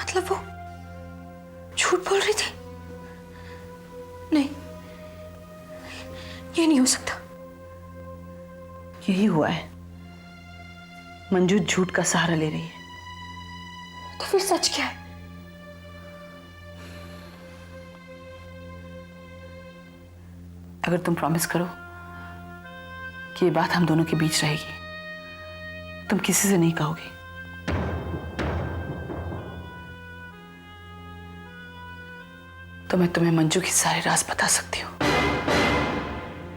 मतलब वो झूठ बोल रही थी? नहीं, ये नहीं हो सकता। यही हुआ है। मंजू झूठ का सहारा ले रही है। तो फिर सच क्या है? अगर तुम प्रॉमिस करो कि ये बात हम दोनों के बीच रहेगी, तुम किसी से नहीं कहोगी, तो मैं तुम्हें मंजू की सारे राज बता सकती हूँ।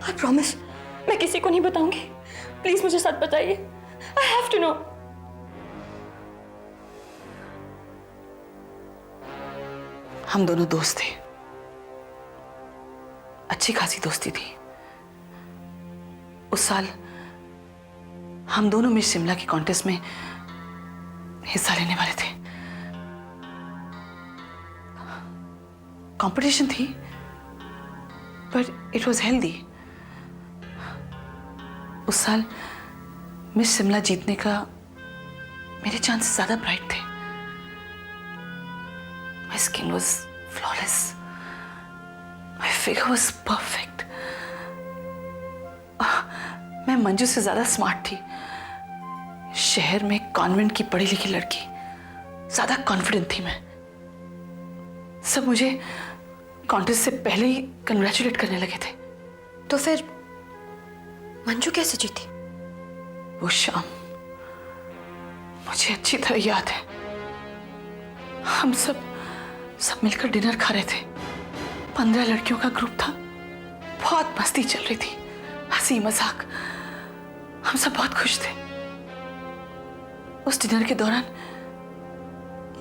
आई प्रॉमिस, मैं किसी को नहीं बताऊंगी। प्लीज मुझे सच बताइए। I have to know. हम दोनों दोस्त थे, अच्छी खासी दोस्ती थी। उस साल हम दोनों मिस शिमला के कॉन्टेस्ट में हिस्सा लेने वाले थे। कंपटीशन थी, बट इट वाज हेल्दी। उस साल मिस शिमला जीतने का मेरे चांसेस ज्यादा ब्राइट थे। My skin was flawless, my figure was perfect. मैं मंजू से ज्यादा स्मार्ट थी। शहर में कॉन्वेंट की पढ़ी लिखी लड़की, ज्यादा कॉन्फिडेंट थी मैं। सब मुझे कॉन्टेस्ट से पहले ही कंग्रेचुलेट करने लगे थे। तो फिर मंजू कैसे जीती? वो शाम मुझे अच्छी तरह याद है। हम सब मिलकर डिनर खा रहे थे। 15 लड़कियों का ग्रुप था। बहुत मस्ती चल रही थी, हंसी मजाक। हम सब बहुत खुश थे। उस डिनर के दौरान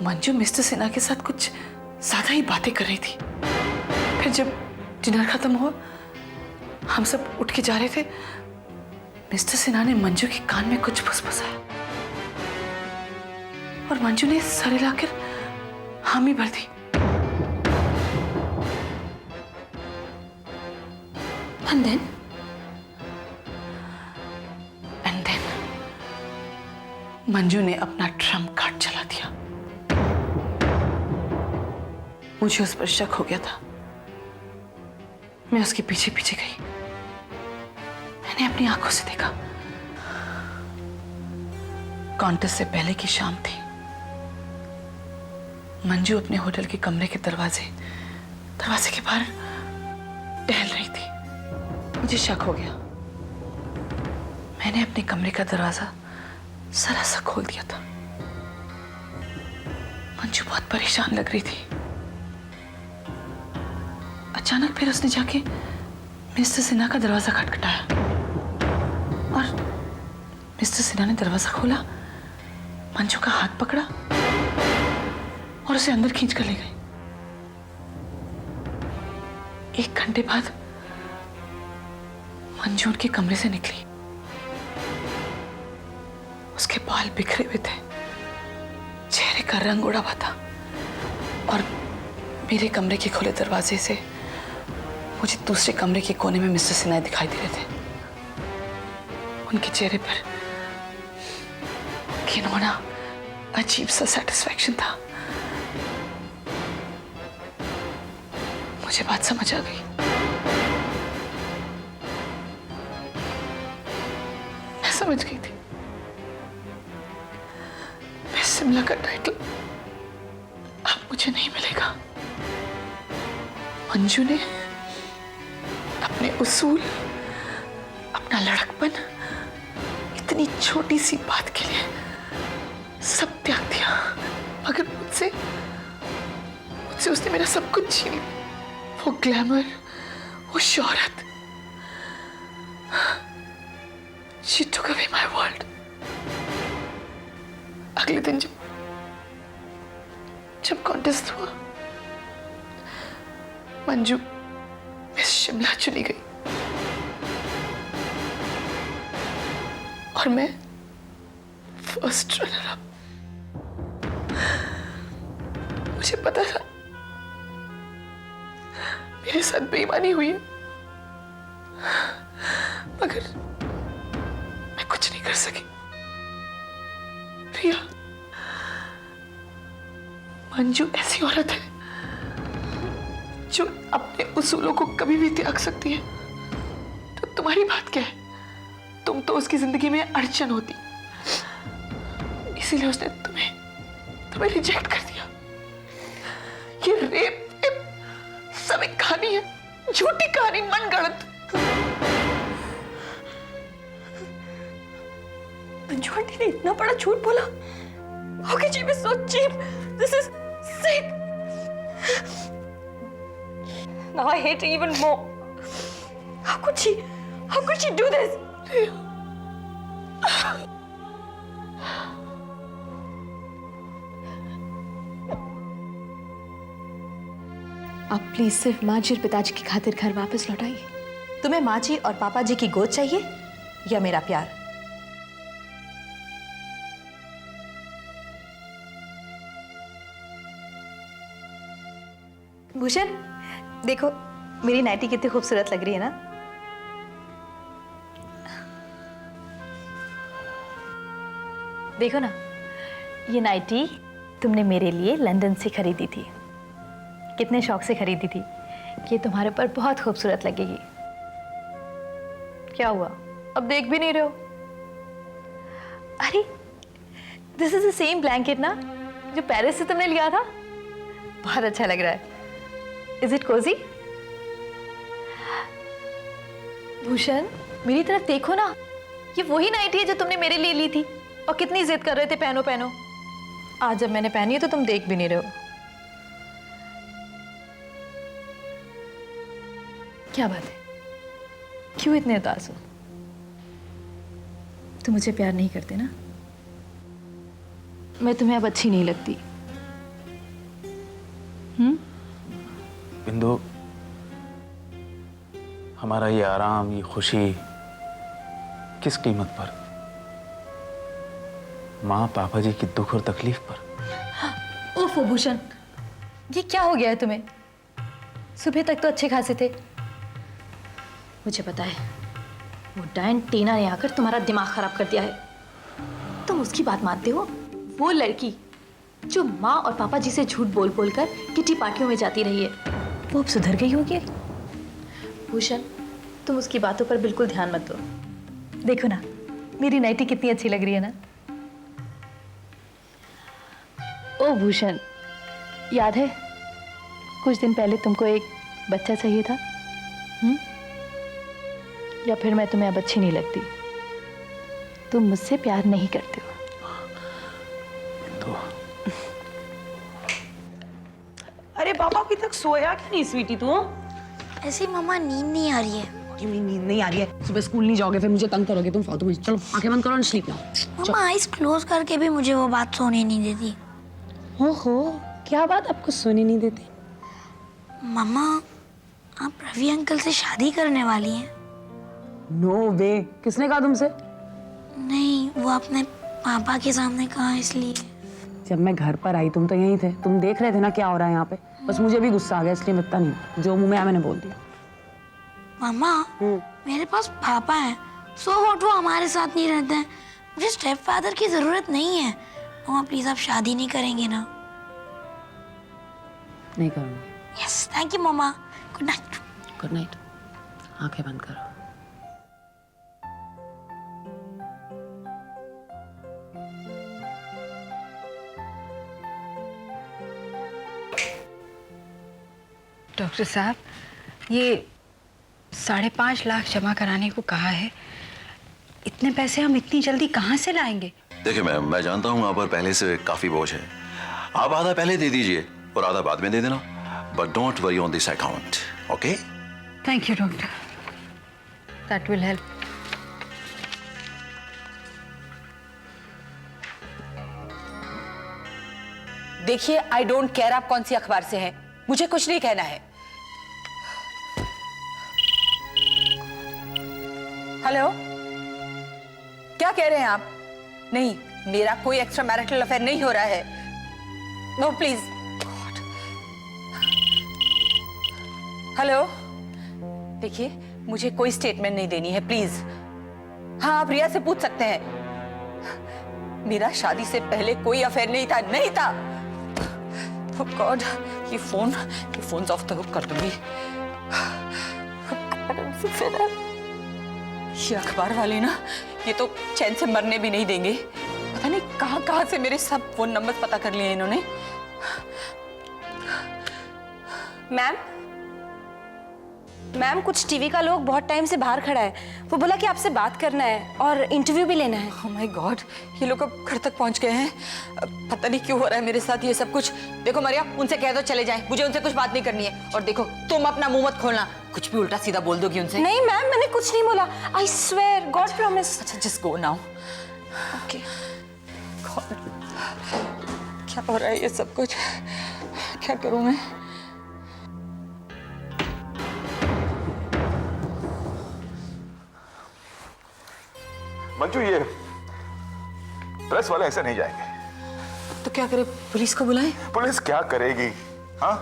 मंजू मिस्टर सिन्हा के साथ कुछ ज्यादा ही बातें कर रही थी। फिर जब डिनर खत्म हुआ, हम सब उठ के जा रहे थे, मिस्टर सिन्हा ने मंजू के कान में कुछ फुसफुसाया और मंजू ने सर हिलाकर हामी भर दी। And then? मंजू ने अपना ट्रम्प कार्ड चला दिया। मुझे उस पर शक हो गया था। मैं उसके पीछे पीछे गई। मैंने अपनी आंखों से देखा। कॉन्टेस्ट से पहले की शाम थी। मंजू अपने होटल के कमरे के दरवाजे के बाहर टहल रही थी। मुझे शक हो गया। मैंने अपने कमरे का दरवाजा जरा सा खोल दिया था। मंजू बहुत परेशान लग रही थी। अचानक फिर उसने जाके मिस्टर सिन्हा का दरवाजा खटखटाया और मिस्टर सिन्हा ने दरवाजा खोला, मंजू का हाथ पकड़ा और उसे अंदर खींच कर ले गए। 1 घंटे बाद मंजू उनके कमरे से निकली। उसके बाल बिखरे हुए थे, चेहरे का रंग उड़ा हुआ था और मेरे कमरे के खुले दरवाजे से मुझे दूसरे कमरे के कोने में मिस्टर सिन्हा दिखाई दे रहे थे। उनके चेहरे पर घिनौना अजीब सा सेटिस्फैक्शन था। मुझे बात समझ आ गई। मैं समझ गई थी। शिमला का टाइटल अब मुझे नहीं मिलेगा। मंजू ने अपने उसूल, अपना लड़कपन, इतनी छोटी सी बात के लिए सब त्याग दिया। मगर मुझसे उसने मेरा सब कुछ छीन लिया। वो ग्लैमर, वो शोहरत। She took away my world. अगले दिन जब कॉन्टेस्ट हुआ, मंजू मिस शिमला चुनी गई और मैं फर्स्ट रनर अप। मुझे पता था मेरे साथ बेईमानी हुई है, मगर मैं कुछ नहीं कर सकी। रिया, मंजू ऐसी औरत है जो अपने उसूलों को कभी भी त्याग सकती है। तो तुम्हारी बात क्या है? तुम तो उसकी जिंदगी में अड़चन होती, इसीलिए उसने तुम्हें रिजेक्ट कर दिया। ये रेप सब एक कहानी है, झूठी कहानी, मनगढ़ंत। मंजू आंटी ने इतना बड़ा झूठ बोला? How could she be so cheap? This is sick. Now I hate her even more. How could she? How could she do this? आप प्लीज सिर्फ माँ जी और पिताजी की खातिर घर वापस लौट आइए। तुम्हें माँ जी और पापा जी की गोद चाहिए या मेरा प्यार? भूषण, देखो मेरी नाइटी कितनी खूबसूरत लग रही है ना। देखो ना, ये नाइटी तुमने मेरे लिए लंदन से खरीदी थी। कितने शौक से खरीदी थी कि ये तुम्हारे पर बहुत खूबसूरत लगेगी। क्या हुआ, अब देख भी नहीं रहे हो? अरे this is the same blanket ना जो पेरिस से तुमने लिया था। बहुत अच्छा लग रहा है। Is it Cozi? भूषण, मेरी तरफ देखो ना, ये वही नाइटी है जो तुमने मेरे लिए ली थी और कितनी जिद कर रहे थे पहनो पहनो। आज जब मैंने पहनी है तो तुम देख भी नहीं रहे हो। क्या बात है, क्यों इतने उदास हो? तुम मुझे प्यार नहीं करते ना? मैं तुम्हें अब अच्छी नहीं लगती। बिंदु, हमारा ये आराम, ये खुशी किस कीमत पर? माँ पापा जी की दुख और तकलीफ पर। ओफो भूषण, ये क्या हो गया है तुम्हें? सुबह तक तो अच्छे खासे थे। मुझे पता है, वो डायन टीना ने आकर तुम्हारा दिमाग खराब कर दिया है। तुम उसकी बात मानते हो? वो लड़की जो माँ और पापा जी से झूठ बोल बोल कर किटी पार्टियों में जाती रही है, वो अब सुधर गई होगी। भूषण, तुम उसकी बातों पर बिल्कुल ध्यान मत दो। देखो ना, मेरी नाइटी कितनी अच्छी लग रही है ना। ओ भूषण, याद है कुछ दिन पहले तुमको एक बच्चा चाहिए था? या फिर मैं तुम्हें अब अच्छी नहीं लगती? तुम मुझसे प्यार नहीं करते हो। तो अरे बाबा, अभी तक सोया क्यों नहीं स्वीटी तू? ऐसे मम्मा नींद नहीं आ रही है। क्यों नींद नहीं आ रही है? सुबह स्कूल नहीं जाओगे, फिर मुझे तंग करोगे तुम फालतू में। चलो आंखें बंद करो और स्लीप नाउ। मम्मा आइज क्लोज करके भी मुझे वो बात सोने नहीं देती। ओहो, क्या बात आपको सोने नहीं देती? मम्मा, आप रवि अंकल से शादी करने वाली हैं? नो वे, किसने कहा तुमसे? नहीं, वो अपने पापा के सामने कहा इसलिए। जब मैं घर पर आई तुम तो यहीं थे, तुम देख रहे थे ना क्या हो रहा है यहाँ पे। बस मुझे भी गुस्सा आ गया, इसलिए मिलता नहीं, जो मुंह में आया मैंने बोल दिया। मम्मा, मेरे पास पापा है, सो व्हाट, वो हमारे साथ नहीं रहते हैं। मुझे स्टेप फादर की जरूरत नहीं है। मम्मा प्लीज, आप शादी नहीं करेंगे ना? नहीं करूँगी। यस, थैंक यू मम्मा। Good night. Good night. आंखें बंद करो। डॉक्टर साहब, ये 5.5 लाख जमा कराने को कहा है। इतने पैसे हम इतनी जल्दी कहाँ से लाएंगे? देखिए मैम, मैं जानता हूँ आप पर पहले से काफी बोझ है। आप आधा पहले दे दीजिए और आधा बाद में दे देना, but don't worry on this account, okay? Thank you doctor, that will help. देखिए, आई डोंट केयर आप कौन सी अखबार से हैं, मुझे कुछ नहीं कहना है। हेलो, क्या कह रहे हैं आप? नहीं, मेरा कोई एक्स्ट्रा मैरिटल अफेयर नहीं हो रहा है। No please. हेलो, देखिए मुझे कोई स्टेटमेंट नहीं देनी है प्लीज। हाँ, आप रिया से पूछ सकते हैं। मेरा शादी से पहले कोई अफेयर नहीं था, नहीं था। गॉड, ये फोन ऑफ तो कर दूंगी। ये अखबार वाले ना, ये तो चैन से मरने भी नहीं देंगे। पता नहीं कहाँ से मेरे सब फोन नंबर पता कर लिए इन्होंने। मैम कुछ टीवी का लोग बहुत टाइम से बाहर खड़ा है, वो बोला कि आपसे बात करना है और इंटरव्यू भी लेना है। Oh my God, ये लोग अब घर तक पहुंच गए हैं। पता नहीं क्यों हो रहा है मेरे साथ ये सब कुछ। देखो मरिया, उनसे कह दो चले जाएं, मुझे उनसे कुछ बात नहीं करनी है। और देखो तुम अपना मुंह मत खोलना, कुछ भी उल्टा सीधा बोल दोगी उनसे। नहीं मैम, मैंने कुछ नहीं बोला, आई स्वेयर, गॉड प्रॉमिस। अच्छा जस्ट गो नाउ। ओके। क्या हो रहा है ये सब कुछ, क्या करूं मैं? मंजू, ये प्रेस वाले ऐसे नहीं जाएंगे। तो क्या करे, पुलिस को बुलाएं? पुलिस क्या करेगी? हाँ,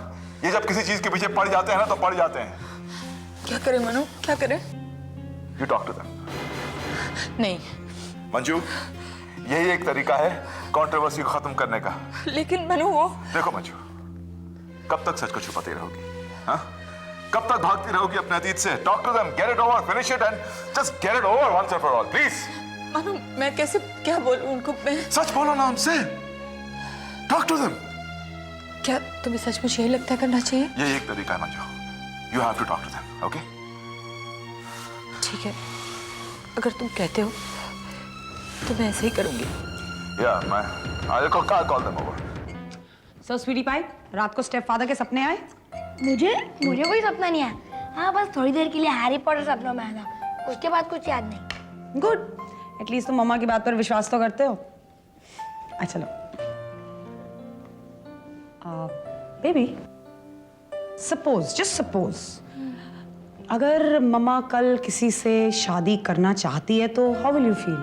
ये जब किसी चीज के पीछे पड़ जाते हैं ना तो पड़ जाते हैं। क्या करे मनु, क्या करे? You talk to them. नहीं मंजू, यही एक तरीका है कंट्रोवर्सी को खत्म करने का। लेकिन मनु वो। देखो मंजू, कब तक सच को छुपाती रहोगी? हाँ, कब तक भागती रहोगी अपने अतीत से? Talk to them, get it over, finish it and just get it over once and for all, please. Manu, मैं कैसे क्या बोलूं उनको? मैं सच बोलो ना उनसे, टॉक टू देम। क्या तुम्हें सचमुच यही लगता है करना चाहिए? ये एक तरीका है Manju, you have to talk to them, okay? ठीक है, अगर तुम कहते हो तो मैं ऐसे ही करूंगी। या मैं आई कॉल देम ओवर। सो स्वीटी पाई, रात को स्टेप फादर के सपने आए? मुझे कोई सपना नहीं आया। हाँ, बस थोड़ी देर के लिए हैरी पॉटर सपनों में आया था, उसके बाद कुछ याद नहीं। गुड, एटलीस्ट तुम मम्मा की बात पर विश्वास तो करते हो। अच्छा लो बेबी, सपोज, जस्ट सपोज, अगर मम्मा कल किसी से शादी करना चाहती है तो हाउ विल यू फील?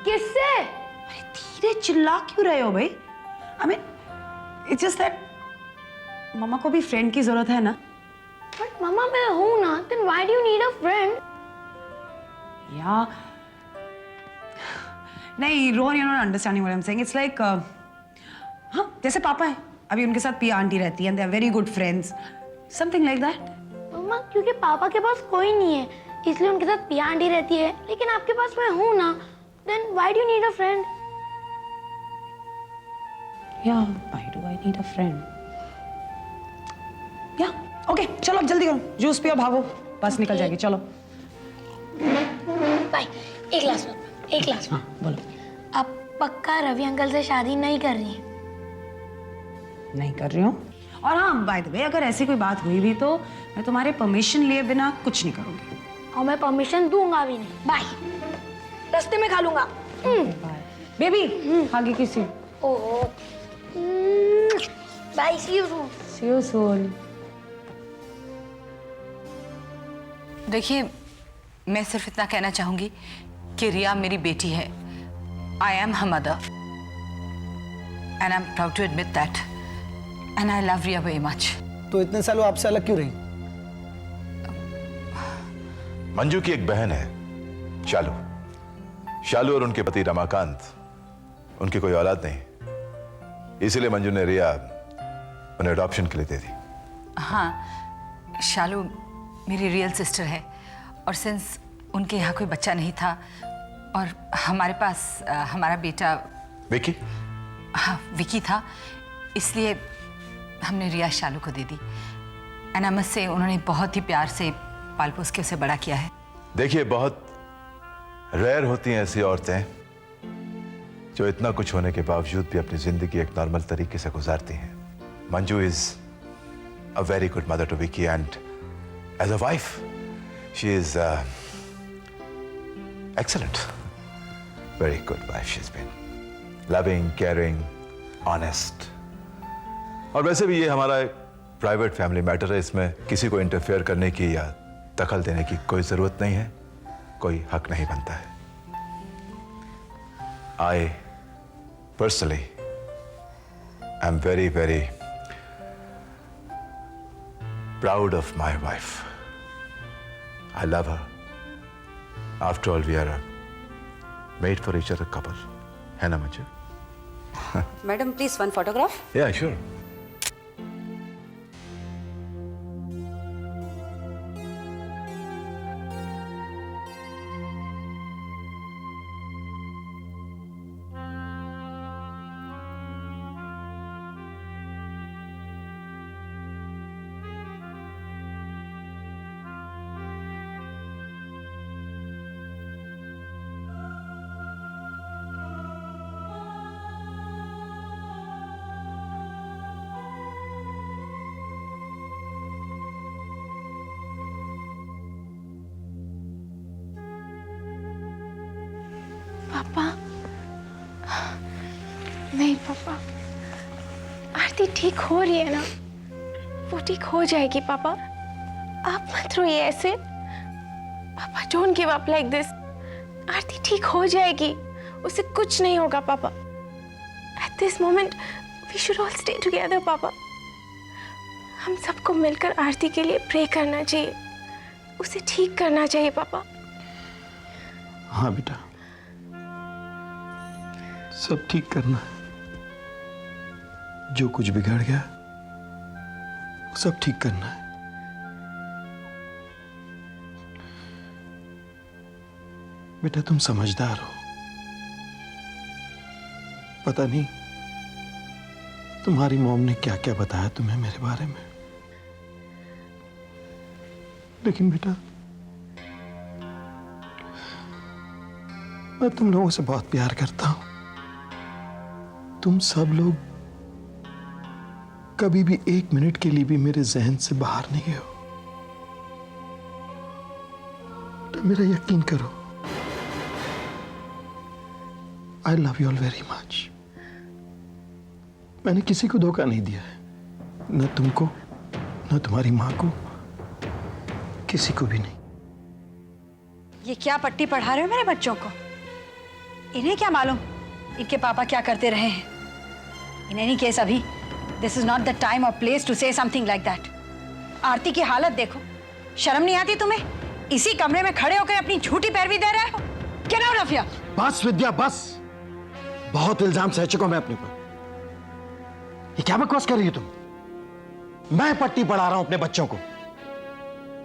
किससे? अरे धीरे चिल्ला क्यों रहे हो भाई? I mean it's just that मम्मा को भी फ्रेंड की जरूरत है ना। बट मम्मा मैं हूं ना, then why do you need a friend? या नहीं Rohan, you not understanding what I am saying. It's like हाँ, जैसे पापा है, अभी उनके साथ पिया आंटी रहती है and they are very good friends, something like that. मम्मा क्योंकि पापा के पास कोई नहीं है इसलिए उनके साथ पिया आंटी रहती है, लेकिन आपके पास मैं हूं ना, then why do you need a friend? Yeah, why do I need a friend? Yeah, okay, चलो अब जल्दी करो, जूस पियो, भागो, बस निकल जाएगी, चलो। बाय, एक ग्लास लो, एक ग्लास। हाँ, बोलो। आप पक्का रवि अंकल से शादी नहीं कर रही हैं? नहीं कर रही हूँ। और हाँ, बाय द वे, अगर ऐसी कोई बात हुई भी तो मैं तुम्हारे परमिशन लिए बिना कुछ नहीं करूँगी। और मैं परमिशन दूंगा भी नहीं। बाय, रास्ते में खा लूंगा। बेबी, आगे किसी। Oh, bye, see you soon. See you soon. देखिए, मैं सिर्फ इतना कहना चाहूंगी कि रिया मेरी बेटी है। I am her mother and I am proud to admit that and I love Riya very much. तो इतने सालों आपसे अलग क्यों रही? मंजू की एक बहन है शालू। शालू और उनके पति रमाकांत, उनकी कोई औलाद नहीं, इसीलिए मंजू ने रिया उन्हें अडॉप्शन के लिए दे दी। हाँ, शालू मेरी रियल सिस्टर है और सिंस उनके यहाँ कोई बच्चा नहीं था और हमारे पास हमारा बेटा विकी, हाँ विकी था, इसलिए हमने रिया शालू को दे दी। एंड आई मस्ट से उन्होंने बहुत ही प्यार से पाल पोस के उसे बड़ा किया है। देखिए, बहुत रेयर होती हैं ऐसी औरतें जो इतना कुछ होने के बावजूद भी अपनी जिंदगी एक नॉर्मल तरीके से गुजारती हैं। Manju is a very good mother to Vicky and as a wife she is excellent, very good wife she's been, loving, caring, honest। और वैसे भी ये हमारा एक प्राइवेट फैमिली मैटर है, इसमें किसी को इंटरफेयर करने की या दखल देने की कोई जरूरत नहीं है, कोई हक नहीं बनता है। I personally am very, very proud of my wife. I love her. After all, we are a made for each other couple. है ना Manju? Madam, please one photograph. Yeah, sure. पापा। आरती ठीक हो रही है ना? वो ठीक हो जाएगी पापा। आप मत रोइए ऐसे। पापा don't give up like this. Aarti ठीक हो जाएगी, उसे कुछ नहीं होगा पापा। At this moment we should all stay together पापा। हम सबको मिलकर आरती के लिए प्रे करना चाहिए, उसे ठीक करना चाहिए पापा। हाँ बेटा, सब ठीक करना है। जो कुछ बिगड़ गया वो सब ठीक करना है। बेटा तुम समझदार हो। पता नहीं तुम्हारी मॉम ने क्या क्या बताया तुम्हें मेरे बारे में, लेकिन बेटा मैं तुम लोगों से बहुत प्यार करता हूं। तुम सब लोग कभी भी एक मिनट के लिए भी मेरे जहन से बाहर नहीं गए हो। तो मेरा यकीन करो, I love you all very much. मैंने किसी को धोखा नहीं दिया है, न तुमको न तुम्हारी मां को, किसी को भी नहीं। ये क्या पट्टी पढ़ा रहे हो मेरे बच्चों को? इन्हें क्या मालूम इनके पापा क्या करते रहे हैं? इन एनी केस अभी this is not the time और place to say something like that. Aarti की हालत देखो, शर्म नहीं आती तुम्हें? इसी कमरे में खड़े होकर अपनी झूठी पैरवी दे रहे हो। Gate out of here. बस विद्या बस, बहुत इल्जाम सह चुका मैं अपने ऊपर। ये क्या बकवास कर रही हो तुम? मैं पट्टी पढ़ा रहा हूं अपने बच्चों को,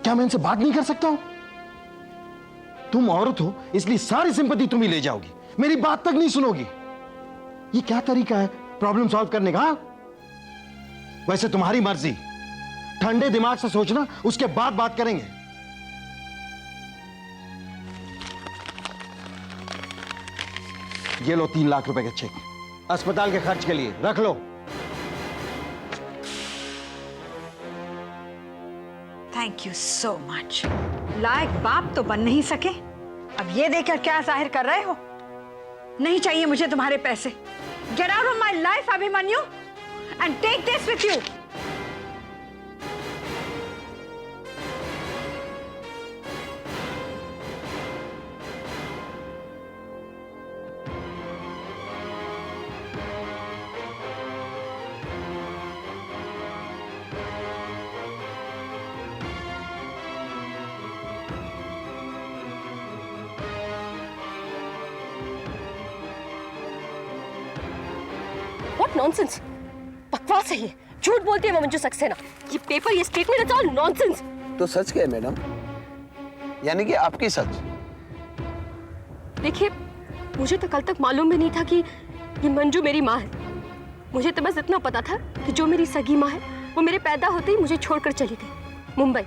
क्या मैं इनसे बात नहीं कर सकता हूं? तुम औरत हो इसलिए सारी सिंपैथी तुम ही ले जाओगी, मेरी बात तक नहीं सुनोगी। ये क्या तरीका है प्रॉब्लम सॉल्व करने का? वैसे तुम्हारी मर्जी, ठंडे दिमाग से सोचना, उसके बाद बात करेंगे। ये लो 3 लाख रुपए का चेक, अस्पताल के खर्च के लिए रख लो। Thank you so much. लायक बाप तो बन नहीं सके, अब ये देखकर क्या जाहिर कर रहे हो? नहीं चाहिए मुझे तुम्हारे पैसे। Get out of my life Abhimanyu and take this with you. What nonsense! बकवास है ये, झूठ बोलती है वो मंजू सक्सेना। ये पेपर, ये स्टेटमेंट, इट्स ऑल नॉनसेंस। तो सच क्या है मैडम? यानी कि आपकी सच? देखिए, मुझे तो कल तक मालूम भी नहीं था कि ये मंजू मेरी माँ है। मुझे तो बस इतना पता था कि जो मेरी सगी माँ है वो मेरे पैदा होते ही मुझे छोड़कर चली गई मुंबई,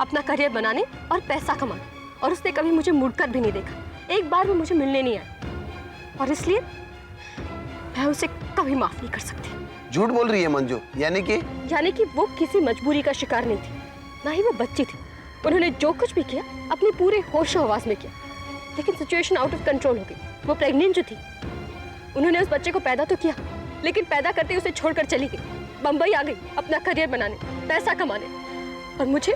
अपना करियर बनाने और पैसा कमाने, और उसने कभी मुझे मुड़कर भी नहीं देखा। एक बार भी मुझे मिलने नहीं आया, और इसलिए मैं उसे कभी माफ नहीं कर सकती। झूठ बोल रही है मंजू, यानी कि वो किसी मजबूरी का शिकार नहीं थी, ना ही वो बच्ची थी। उन्होंने जो कुछ भी किया अपने पूरे होशो हवास में किया, लेकिन सिचुएशन आउट ऑफ कंट्रोल हो गई। वो प्रेग्नेंट जो थी, उन्होंने उस बच्चे को पैदा तो किया, लेकिन पैदा करते ही उसे छोड़कर चली गई, बंबई आ गई अपना करियर बनाने, पैसा कमाने, और मुझे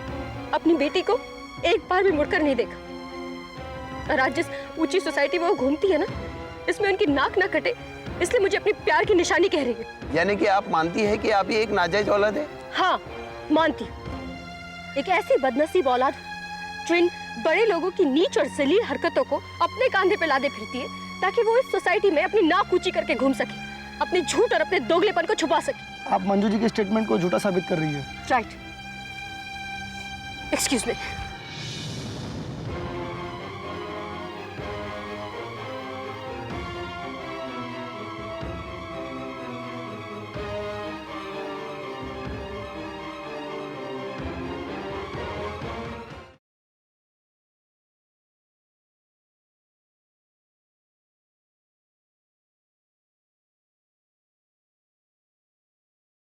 अपनी बेटी को एक बार भी मुड़कर नहीं देखा। और आज जिस ऊंची सोसाइटी में वो घूमती है ना, इसमें उनकी नाक ना कटे, इसलिए मुझे अपने प्यार की निशानी कह रही है। यानी कि आप मानती है कि आप ये एक नाजायज औलाद है? हाँ, मानती हूँ। एक ऐसी बदनसीब औलाद जो इन बड़े लोगों की नीच और जलील हरकतों को अपने कांधे पे लादे फिरती है, ताकि वो इस सोसाइटी में अपनी नाक ऊंची करके घूम सके, अपने झूठ और अपने दोगलेपन को छुपा सके। आप मंजू जी के स्टेटमेंट को झूठा साबित कर रही है। राइट। Excuse me.